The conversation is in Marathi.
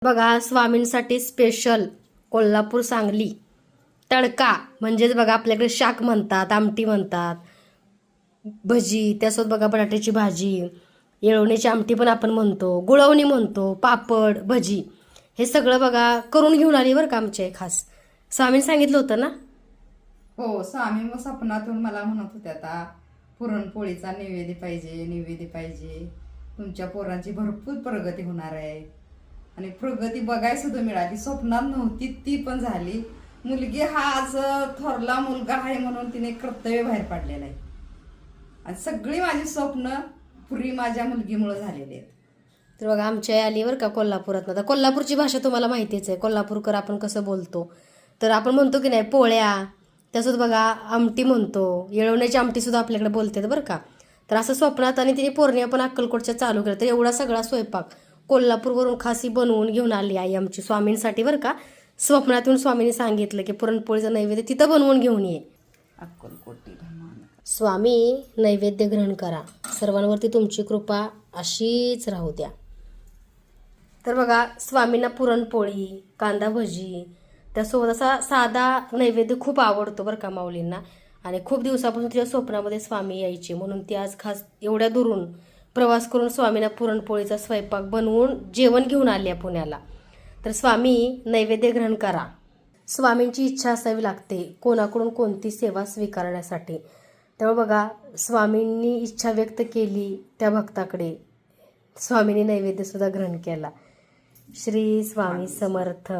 बघा स्वामींसाठी स्पेशल कोल्हापूर सांगली तडका म्हणजेच बघा आपल्याकडे शाक म्हणतात, आमटी म्हणतात, भजी, त्यासोबत बघा बटाट्याची भाजी, येळवण्याची आमटी पण आपण म्हणतो, गुळवणी म्हणतो, पापड, भजी, हे सगळं बघा करून घेऊन आली बरं का आमचे खास. स्वामींनी सांगितलं होतं ना. हो, स्वामी मग स्वप्नातून मला म्हणत होत्या आता पुरणपोळीचा नैवेद्य पाहिजे, नैवेद्य पाहिजे, तुमच्या पोरांची भरपूर प्रगती होणार आहे. आणि प्रगती बघायला सुद्धा मिळाली, स्वप्नात नव्हती ती पण झाली. मुलगी हा आज थोरला मुलगा आहे म्हणून तिने कर्तव्य बाहेर पाडलेलं आहे. आणि सगळी माझी स्वप्न पुरी माझ्या मुलगीमुळे झालेली आहेत. तर बघा आमची आई आली बरं का कोल्हापुरात. आता कोल्हापूरची भाषा तुम्हाला माहितीच आहे, कोल्हापूरकर आपण कसं बोलतो. तर आपण म्हणतो की नाही पोळ्या, त्यासोबत बघा आमटी म्हणतो, येळवण्याची आमटी सुद्धा आपल्याकडे बोलतात बरं का. तर असं स्वप्नात आणि तिने पौर्णिमा पण अक्कलकोटच्या चालू केलं. तर एवढा सगळा स्वयंपाक कोल्हापूरवरून खासी बनवून घेऊन आली आई आमची स्वामींसाठी बरं का. स्वप्नातून स्वामींनी सांगितलं की पुरणपोळीचं नैवेद्य तिथं बनवून घेऊन ये. अक्कलकोटी स्वामी नैवेद्य ग्रहण करा, सर्वांवरती तुमची कृपा अशीच राहू द्या. तर बघा स्वामींना पुरणपोळी, कांदा भजी, त्यासोबत असा साधा नैवेद्य खूप आवडतो बरं का माऊलींना. आणि खूप दिवसापासून तिच्या स्वप्नामध्ये स्वामी यायचे, म्हणून ती आज खास एवढ्या दुरून प्रवास करून स्वामींना पुरणपोळीचा स्वयंपाक बनवून जेवण घेऊन आली आहे पुण्याला. तर स्वामी नैवेद्य ग्रहण करा. स्वामींची इच्छा असावी लागते कोणाकडून कोणती सेवा स्वीकारण्यासाठी. त्यामुळे बघा स्वामींनी इच्छा व्यक्त केली त्या भक्ताकडे स्वामींनी नैवेद्यसुद्धा ग्रहण केला. श्री स्वामी समर्थ.